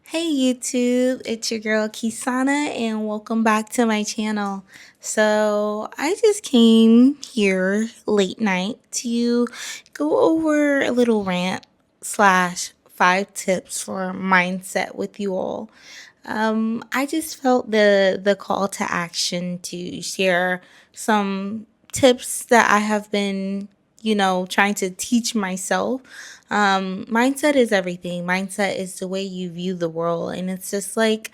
Hey YouTube, it's your girl Kisana and welcome back to my channel. So I just came here late night to go over a little rant slash 5 tips for mindset with you all. I just felt the call to action to share some tips that I have been, trying to teach myself. Mindset is everything. Mindset is the way you view the world, and it's just like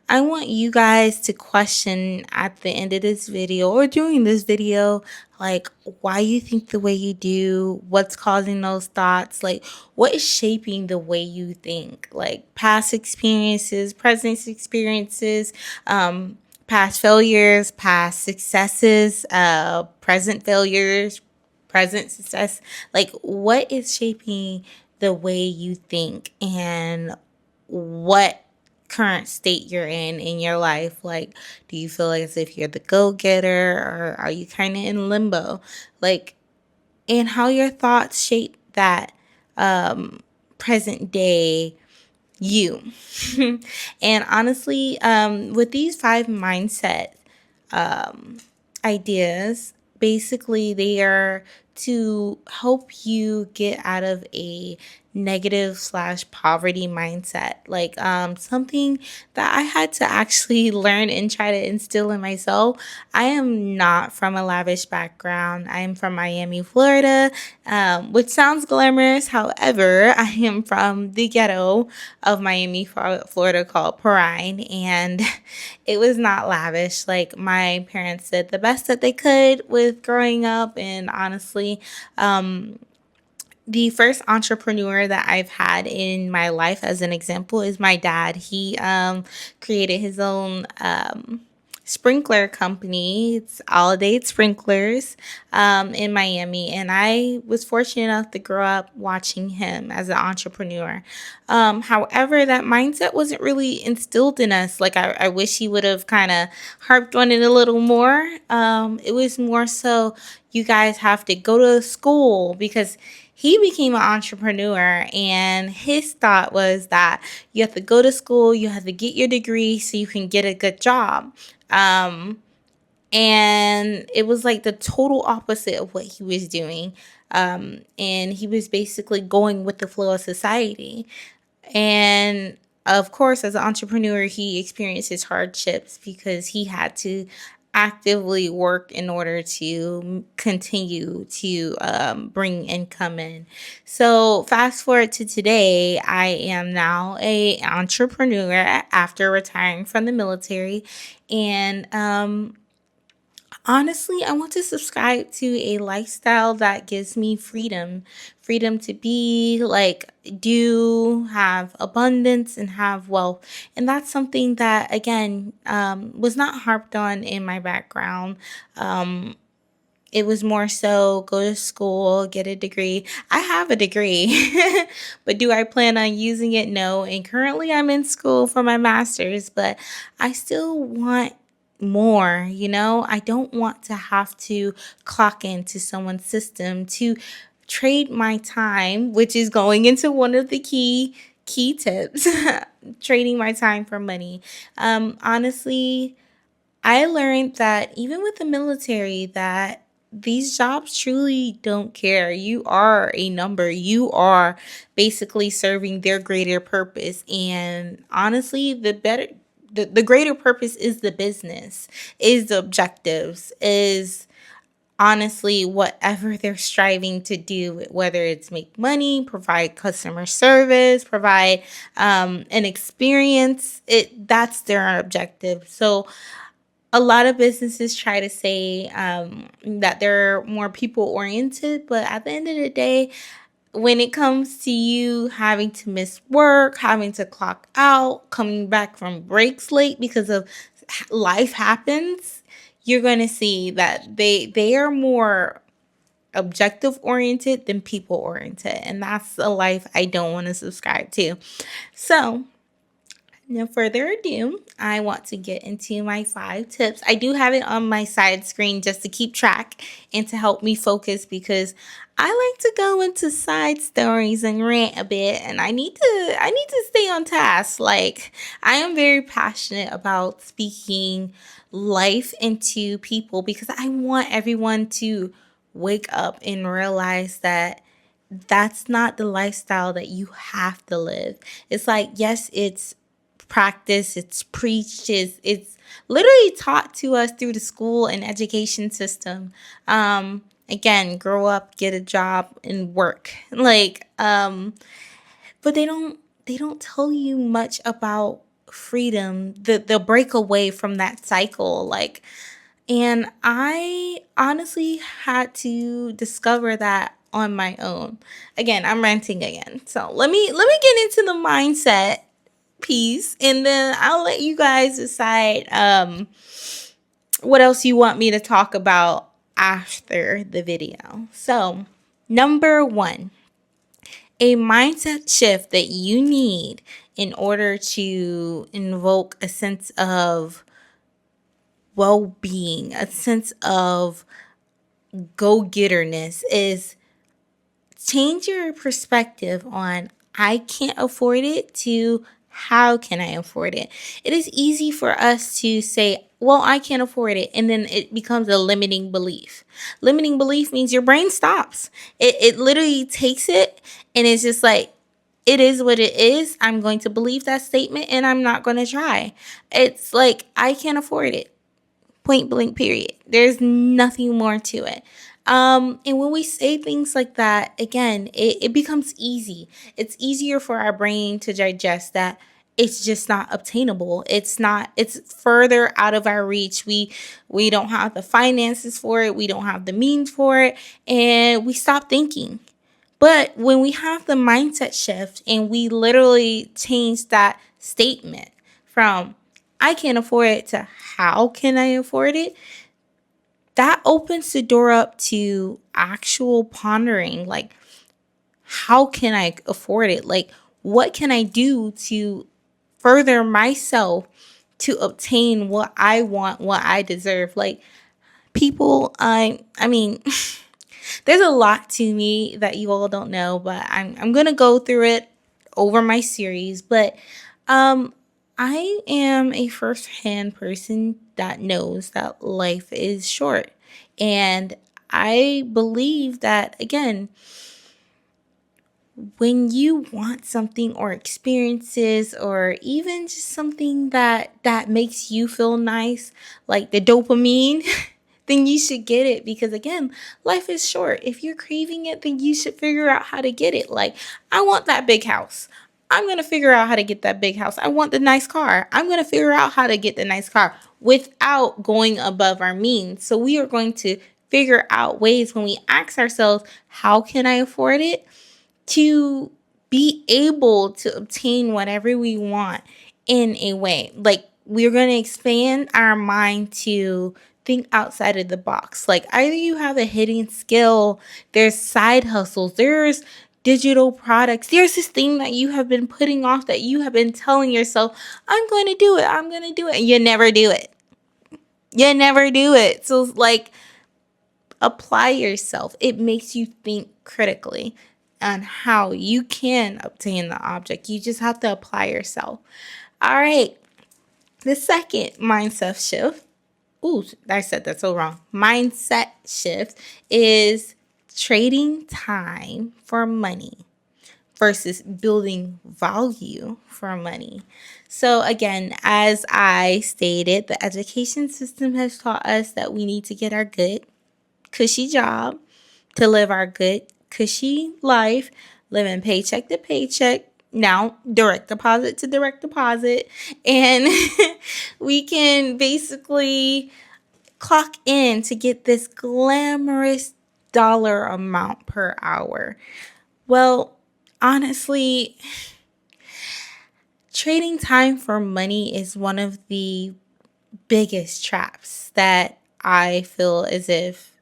I want you guys to question at the end of this video or during this video, like why you think the way you do, what's causing those thoughts, like what is shaping the way you think, like past experiences, present experiences, past failures, past successes, present failures, present success. Like what is shaping the way you think and what current state you're in your life. Like, do you feel like as if you're the go-getter or are you kind of in limbo? Like, and how your thoughts shape that present day you. And honestly, with these 5 mindset ideas, basically they are to help you get out of a negative slash poverty mindset, like something that I had to actually learn and try to instill in myself. I am not from a lavish background. I am from Miami, Florida, which sounds glamorous. However, I am from the ghetto of Miami, Florida, called Perrine, and it was not lavish. Like my parents did the best that they could with growing up, and honestly, the first entrepreneur that I've had in my life, as an example, is my dad. He created his own sprinkler company. It's All Day Sprinklers in Miami. And I was fortunate enough to grow up watching him as an entrepreneur. However, that mindset wasn't really instilled in us. Like, I wish he would have kind of harped on it a little more. It was more so you guys have to go to school because he became an entrepreneur, and his thought was that you have to go to school, you have to get your degree so you can get a good job. Um, and it was like the total opposite of what he was doing. And he was basically going with the flow of society. And of course, as an entrepreneur, he experienced his hardships because he had to actively work in order to continue to bring income in. So fast forward to today, I am now a entrepreneur after retiring from the military, and honestly, I want to subscribe to a lifestyle that gives me freedom. Freedom to be like, do have abundance and have wealth. And that's something that, again, was not harped on in my background. It was more so go to school, get a degree. I have a degree, but do I plan on using it? No. And currently I'm in school for my master's, but I still want more, I don't want to have to clock into someone's system to trade my time, which is going into one of the key tips, trading my time for money. Honestly, I learned that even with the military, that these jobs truly don't care. You are a number. You are basically serving their greater purpose. And honestly, the greater purpose is the business, is the objectives, is honestly whatever they're striving to do, whether it's make money, provide customer service, provide an experience. That's their objective. So a lot of businesses try to say that they're more people oriented, but at the end of the day, when it comes to you having to miss work, having to clock out, coming back from breaks late because of life happens, you're going to see that they are more objective oriented than people oriented, and that's a life I don't want to subscribe to. So no further ado, I want to get into my 5 tips. I do have it on my side screen just to keep track and to help me focus because I like to go into side stories and rant a bit, and I need to stay on task. Like, I am very passionate about speaking life into people because I want everyone to wake up and realize that that's not the lifestyle that you have to live. It's like, yes, it's practice, it's preached, it's literally taught to us through the school and education system. Again, grow up, get a job, and work. But they don't tell you much about freedom, the break away from that cycle. And I honestly had to discover that on my own. Again, I'm ranting again. So let me get into the mindset piece, and then I'll let you guys decide what else you want me to talk about after the video. So, number 1, a mindset shift that you need in order to invoke a sense of well-being, a sense of go-getterness is change your perspective on I can't afford it to how can I afford it. It is easy for us to say, well, I can't afford it. And then it becomes a limiting belief. Limiting belief means your brain stops. It literally takes it and it's just like, it is what it is. I'm going to believe that statement and I'm not going to try. It's like, I can't afford it. Point blank, period. There's nothing more to it. And when we say things like that, again, it becomes easy. It's easier for our brain to digest that it's just not obtainable. It's further out of our reach. We don't have the finances for it. We don't have the means for it. And we stop thinking. But when we have the mindset shift and we literally change that statement from I can't afford it to how can I afford it, that opens the door up to actual pondering. Like, how can I afford it? Like, what can I do to further myself to obtain what I want, what I deserve? Like, people, I mean, there's a lot to me that you all don't know, but I'm gonna go through it over my series. But um I am a first-hand person that knows that life is short. And I believe that again, when you want something or experiences or even just something that makes you feel nice, like the dopamine, then you should get it because again, life is short. If you're craving it, then you should figure out how to get it. Like, I want that big house. I'm going to figure out how to get that big house. I want the nice car. I'm going to figure out how to get the nice car without going above our means. So we are going to figure out ways when we ask ourselves, how can I afford it? To be able to obtain whatever we want in a way. Like, we're going to expand our mind to think outside of the box. Like, either you have a hidden skill, there's side hustles, there's digital products, there's this thing that you have been putting off that you have been telling yourself, I'm going to do it, I'm going to do it. And you never do it. You never do it. So, like, apply yourself. It makes you think critically on how you can obtain the object. You just have to apply yourself. All right. The second mindset shift. Ooh, I said that so wrong. Mindset shift is trading time for money versus building value for money. So again, as I stated, the education system has taught us that we need to get our good cushy job to live our good, cushy life, living paycheck to paycheck. Now, direct deposit to direct deposit. And we can basically clock in to get this glamorous dollar amount per hour. Well, honestly, trading time for money is one of the biggest traps that I feel as if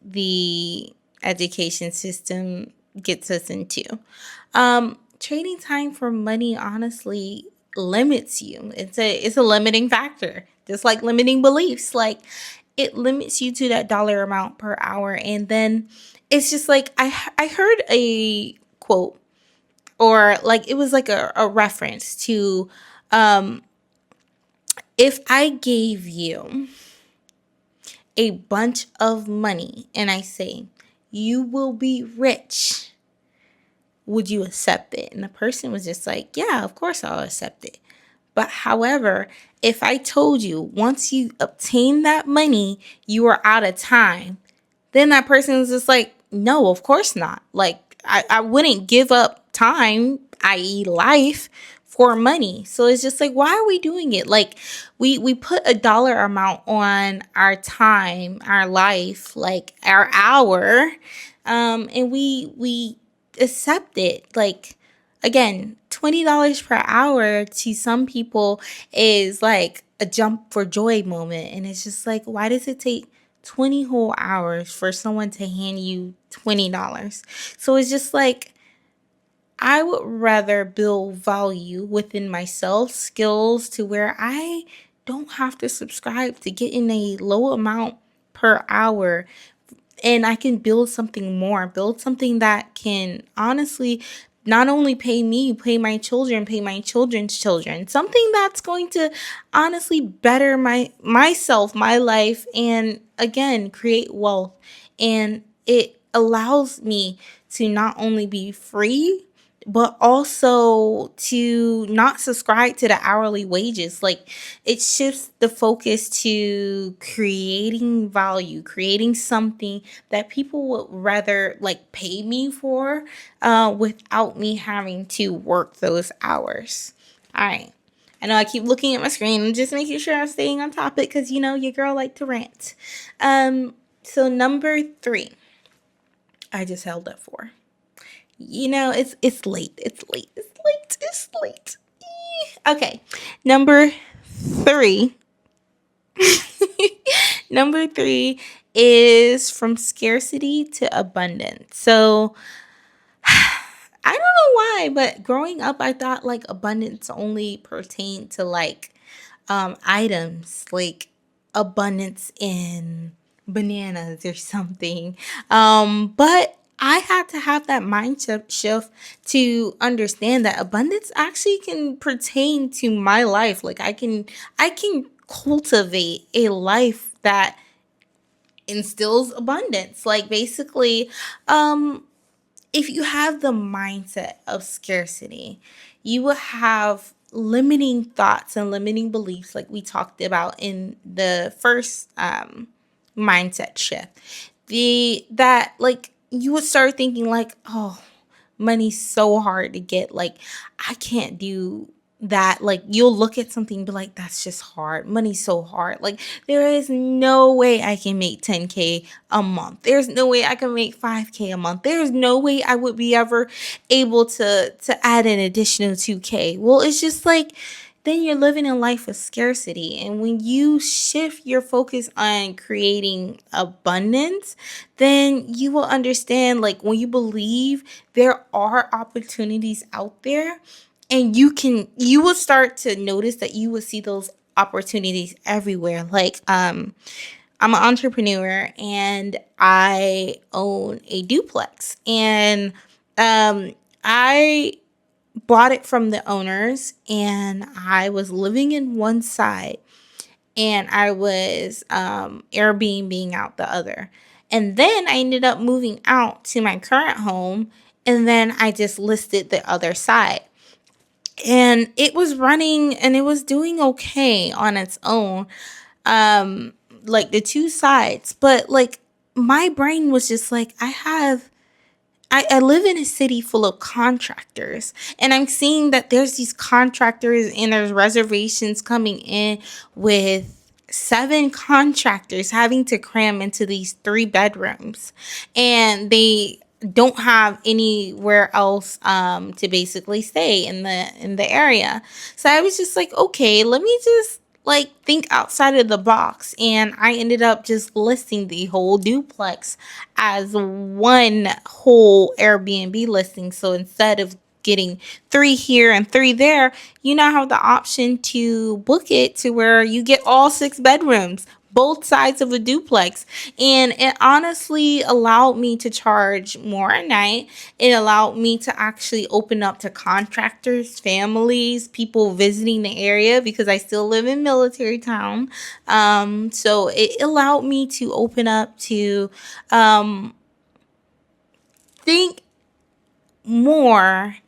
the education system gets us into. Trading time for money, honestly, limits you. It's a limiting factor, just like limiting beliefs. Like it limits you to that dollar amount per hour, and then it's just like I heard a quote, or like it was like a reference to, um if I gave you a bunch of money and I say you will be rich, would you accept it? And the person was just like, yeah, of course I'll accept it. But however, if I told you once you obtain that money, you are out of time, then that person was just like, no, of course not. Like, I wouldn't give up time, i.e., life, for money. So it's just like, why are we doing it? Like, we put a dollar amount on our time, our life, like our hour, and we accept it. Like, again, $20 per hour to some people is like a jump for joy moment. And it's just like, why does it take 20 whole hours for someone to hand you $20? So it's just like, I would rather build value within myself, skills to where I don't have to subscribe to getting a low amount per hour, and I can build something more, build something that can honestly not only pay me, pay my children, pay my children's children, something that's going to honestly better myself, my life, and again, create wealth. And it allows me to not only be free, but also to not subscribe to the hourly wages. Like, it shifts the focus to creating value, creating something that people would rather like pay me for, without me having to work those hours. All right. I know I keep looking at my screen and just making sure I'm staying on topic because, your girl like to rant. So number 3, I just held up 4. It's late. It's late. It's late. It's late. Okay. Number 3. Number 3 is from scarcity to abundance. So I don't know why, but growing up, I thought like abundance only pertained to like items, like abundance in bananas or something. But I had to have that mindset shift to understand that abundance actually can pertain to my life. Like I can cultivate a life that instills abundance. Like basically, if you have the mindset of scarcity, you will have limiting thoughts and limiting beliefs, like we talked about in the first mindset shift. That like you would start thinking like, oh, money's so hard to get. Like, I can't do that. Like, you'll look at something and be like, that's just hard. Money's so hard. Like, there is no way I can make 10K a month. There's no way I can make 5K a month. There's no way I would be ever able to add an additional 2K. Well, it's just like, then you're living a life of scarcity. And when you shift your focus on creating abundance, then you will understand, like, when you believe there are opportunities out there, and you will start to notice that you will see those opportunities everywhere. Like, I'm an entrepreneur and I own a duplex, and I bought it from the owners, and I was living in one side and I was Airbnb out the other. And then I ended up moving out to my current home, and then I just listed the other side. And it was running and it was doing okay on its own. Like the two sides, but like my brain was just like, I live in a city full of contractors, and I'm seeing that there's these contractors and there's reservations coming in with 7 contractors having to cram into these 3 bedrooms, and they don't have anywhere else to basically stay in the area. So I was just like, okay, let me just like think outside of the box, and I ended up just listing the whole duplex as one whole Airbnb listing. So instead of getting 3 here and 3 there, you now have the option to book it to where you get all 6 bedrooms, both sides of a duplex. And it honestly allowed me to charge more a night. It allowed me to actually open up to contractors, families, people visiting the area because I still live in military town. So it allowed me to open up to um, think more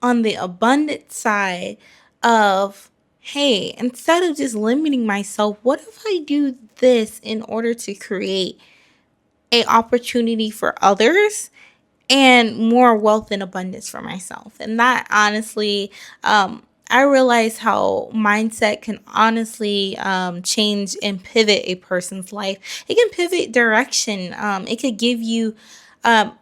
on the abundant side of, hey, instead of just limiting myself, what if I do this in order to create a opportunity for others and more wealth and abundance for myself? And that honestly, I realize how mindset can honestly change and pivot a person's life. It can pivot direction. It could give you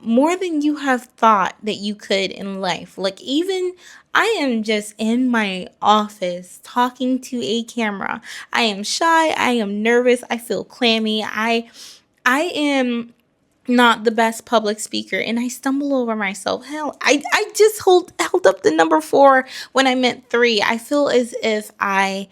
more than you have thought that you could in life. Like, even I am just in my office talking to a camera. I am shy. I am nervous. I feel clammy. I am not the best public speaker and I stumble over myself. Hell, I just held up the number 4 when I meant 3. I feel as if I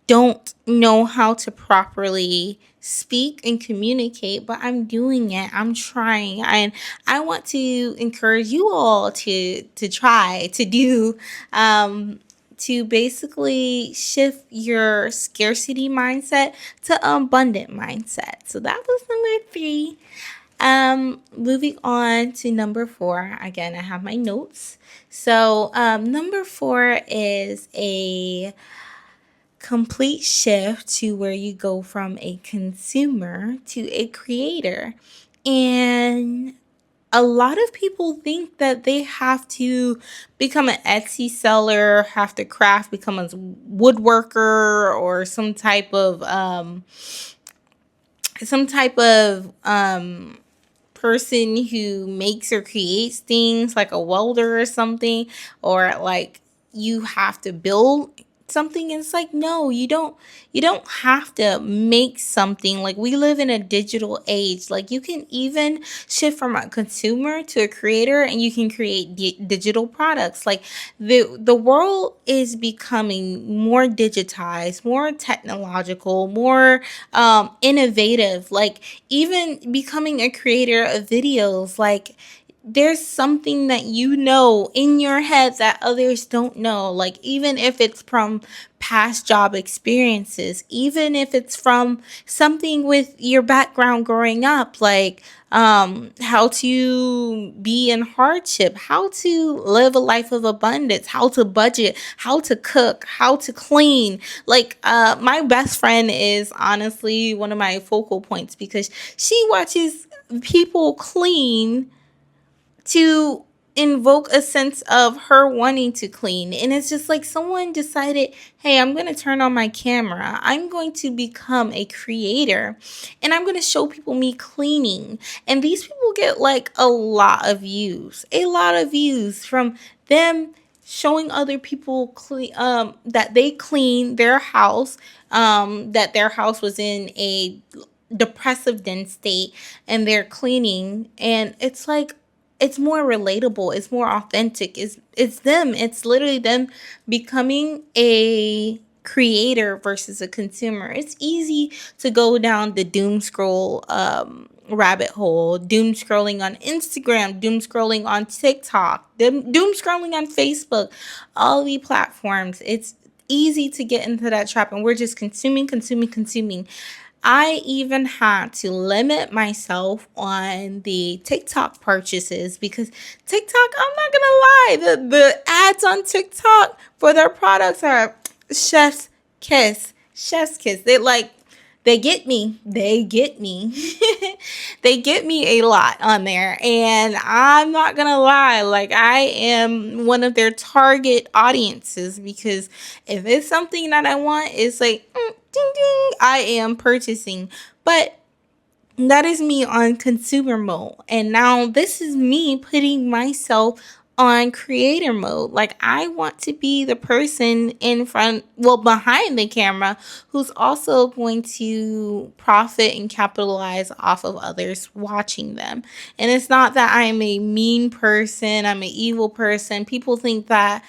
don't know how to properly speak and communicate, but I'm doing it. I'm trying. And I want to encourage you all to try to do to basically shift your scarcity mindset to abundant mindset. So that was number 3. Moving on to number 4. Again, I have my notes. So, number 4 is a complete shift to where you go from a consumer to a creator. And a lot of people think that they have to become an Etsy seller, have to craft, become a woodworker, or some type of person who makes or creates things, like a welder or something, or like you have to build something. And it's like, no, you don't have to make something. Like, we live in a digital age. Like, you can even shift from a consumer to a creator, and you can create digital products. Like, the world is becoming more digitized, more technological, more innovative. Like, even becoming a creator of videos, like, there's something that you know in your head that others don't know. Like, even if it's from past job experiences, even if it's from something with your background growing up, like how to be in hardship, how to live a life of abundance, how to budget, how to cook, how to clean. Like, my best friend is honestly one of my focal points because she watches people clean to invoke a sense of her wanting to clean. And it's just like someone decided, hey, I'm going to turn on my camera. I'm going to become a creator and I'm going to show people me cleaning. And these people get like a lot of views from them showing other people that they clean their house, that their house was in a depressive dense state and they're cleaning. And it's like, it's more relatable, it's more authentic, it's them, it's literally them becoming a creator versus a consumer. It's easy to go down the doom scroll rabbit hole, doom scrolling on Instagram, doom scrolling on TikTok, doom scrolling on Facebook, all the platforms. It's easy to get into that trap, and we're just consuming, consuming, consuming. I even had to limit myself on the TikTok purchases because TikTok, I'm not gonna lie, the ads on TikTok for their products are chef's kiss. Chef's kiss. They get me. They get me. They get me a lot on there. And I'm not going to lie. Like, I am one of their target audiences because if it's something that I want, it's like, ding, ding, I am purchasing. But that is me on consumer mode. And now this is me putting myself on creator mode. Like, I want to be the person in front, well, behind the camera, who's also going to profit and capitalize off of others watching them. And it's not that I'm a mean person, I'm an evil person. People think that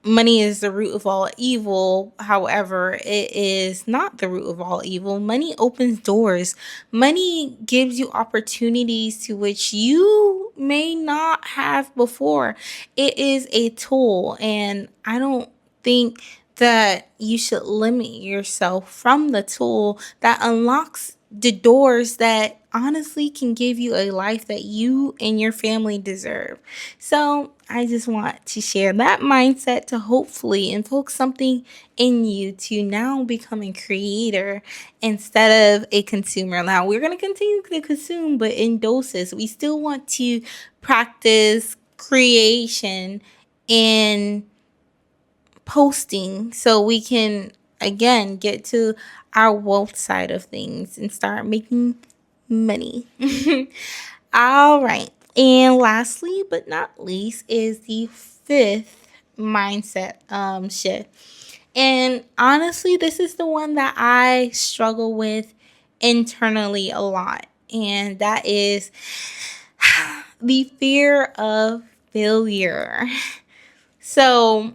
money is the root of all evil. However, it is not the root of all evil. Money opens doors. Money gives you opportunities to which you may not have before. It is a tool, and I don't think that you should limit yourself from the tool that unlocks the doors that honestly can give you a life that you and your family deserve. So I just want to share that mindset to hopefully invoke something in you to now become a creator instead of a consumer. Now, we're going to continue to consume, but in doses. We still want to practice creation and posting so we can again get to our wealth side of things and start making money. All right. And lastly but not least is the fifth mindset shift. And honestly, this is the one that I struggle with internally a lot. And that is the fear of failure. So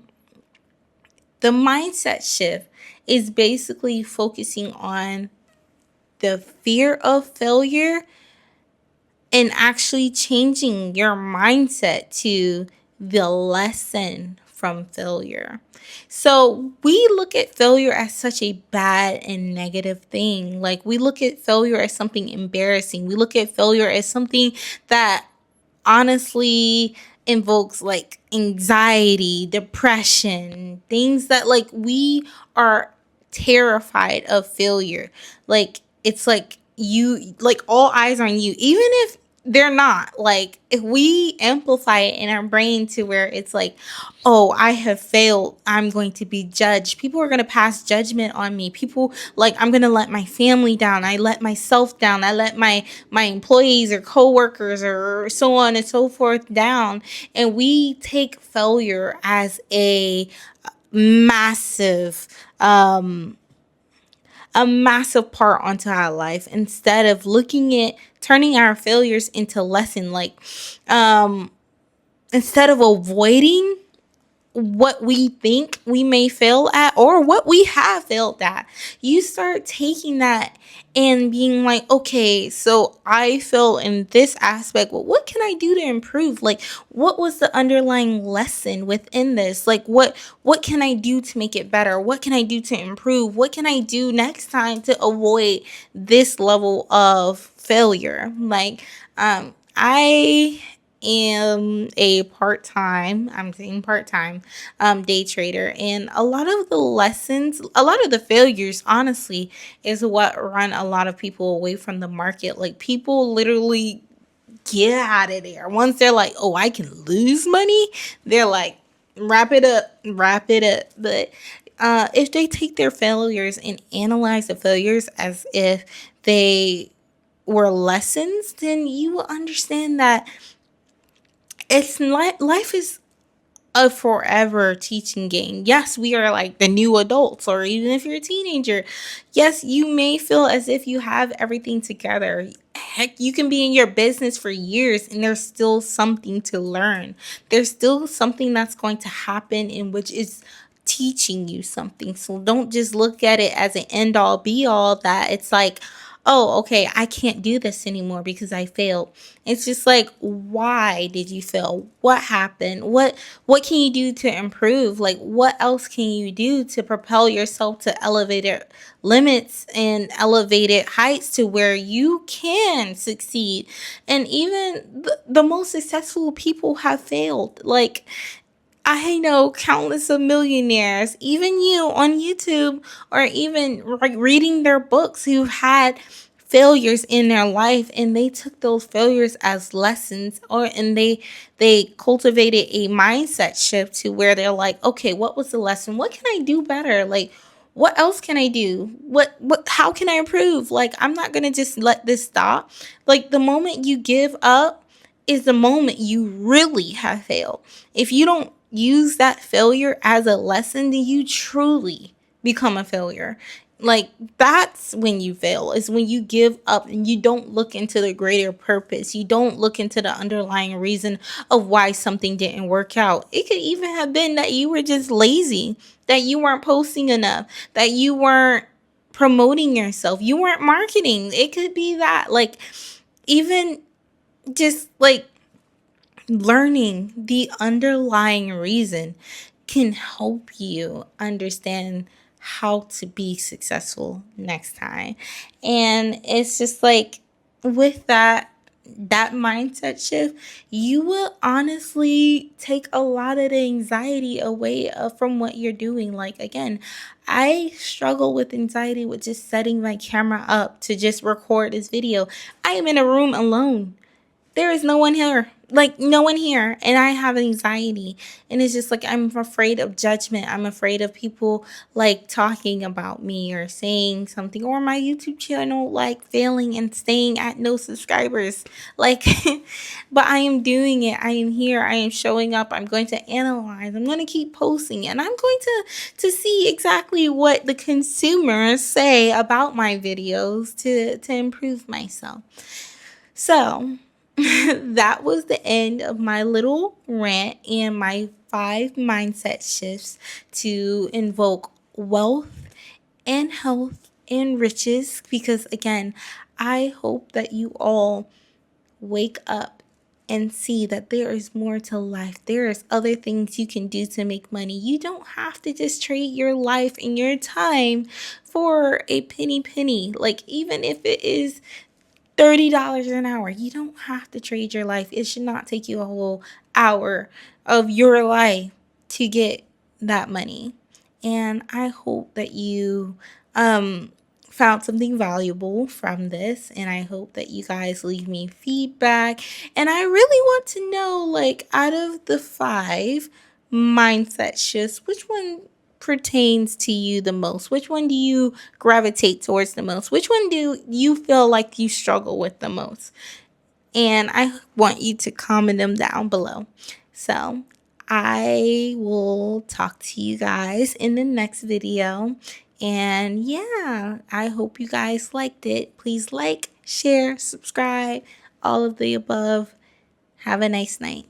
the mindset shift is basically focusing on the fear of failure and actually changing your mindset to the lesson from failure. So we look at failure as such a bad and negative thing. Like, we look at failure as something embarrassing. We look at failure as something that honestly invokes like anxiety, depression, things that like we are terrified of failure. Like, it's like you, like all eyes on you, even if they're not. Like, if we amplify it in our brain to where it's like, oh, I have failed, I'm going to be judged, people are going to pass judgment on me, people, like, I'm going to let my family down, I let myself down, I let my employees or coworkers or so on and so forth down. And we take failure as a massive part onto our life instead of looking at turning our failures into lesson. Like, instead of avoiding what we think we may fail at or what we have failed at, you start taking that and being like, okay, so I fail in this aspect, but what can I do to improve? Like, what was the underlying lesson within this? Like, what can I do to make it better? What can I do to improve? What can I do next time to avoid this level of failure? Like, I am a part-time, I'm saying part-time, day trader. And a lot of the lessons, a lot of the failures, honestly, is what run a lot of people away from the market. Like, people literally get out of there. Once they're like, oh, I can lose money, they're like, wrap it up, wrap it up. But if they take their failures and analyze the failures as if they were lessons, then you will understand that it's like life is a forever teaching game. Yes, we are like the new adults, or even if you're a teenager, yes, you may feel as if you have everything together. Heck, you can be in your business for years and there's still something to learn. There's still something that's going to happen in which is teaching you something. So don't just look at it as an end all be all that it's like, oh, okay, I can't do this anymore because I failed. It's just like, why did you fail? What happened? What can you do to improve? Like, what else can you do to propel yourself to elevated limits and elevated heights to where you can succeed? And even the most successful people have failed. Like, I know countless of millionaires, even you on YouTube, or even like reading their books, who had failures in their life and they took those failures as lessons, or and they cultivated a mindset shift to where they're like, okay, what was the lesson? What can I do better? Like, what else can I do? What how can I improve? Like, I'm not going to just let this stop. Like, the moment you give up is the moment you really have failed. If you don't use that failure as a lesson, then you truly become a failure. Like, that's when you fail, is when you give up and you don't look into the greater purpose. You don't look into the underlying reason of why something didn't work out. It could even have been that you were just lazy, that you weren't posting enough, that you weren't promoting yourself, you weren't marketing. It could be that, like, even just like learning the underlying reason can help you understand how to be successful next time. And it's just like, with that mindset shift, you will honestly take a lot of the anxiety away from what you're doing. Like, again, I struggle with anxiety with just setting my camera up to just record this video. I am in a room alone, there is no one here, like no one here, and I have anxiety. And it's just like, I'm afraid of judgment. I'm afraid of people like talking about me or saying something, or my YouTube channel like failing and staying at no subscribers, like but I am doing it. I am here, I am showing up, I'm going to analyze, I'm going to keep posting, and I'm going to see exactly what the consumers say about my videos to improve myself. So that was the end of my little rant and my 5 mindset shifts to invoke wealth and health and riches. Because again, I hope that you all wake up and see that there is more to life. There is other things you can do to make money. You don't have to just trade your life and your time for a penny. Like, even if it is $30 an hour. You don't have to trade your life. It should not take you a whole hour of your life to get that money. And I hope that you found something valuable from this. And I hope that you guys leave me feedback. And I really want to know, like, out of the 5 mindset shifts, which one pertains to you the most? Which one do you gravitate towards the most? Which one do you feel like you struggle with the most? And I want you to comment them down below. So I will talk to you guys in the next video. And yeah, I hope you guys liked it. Please like, share, subscribe, all of the above. Have a nice night.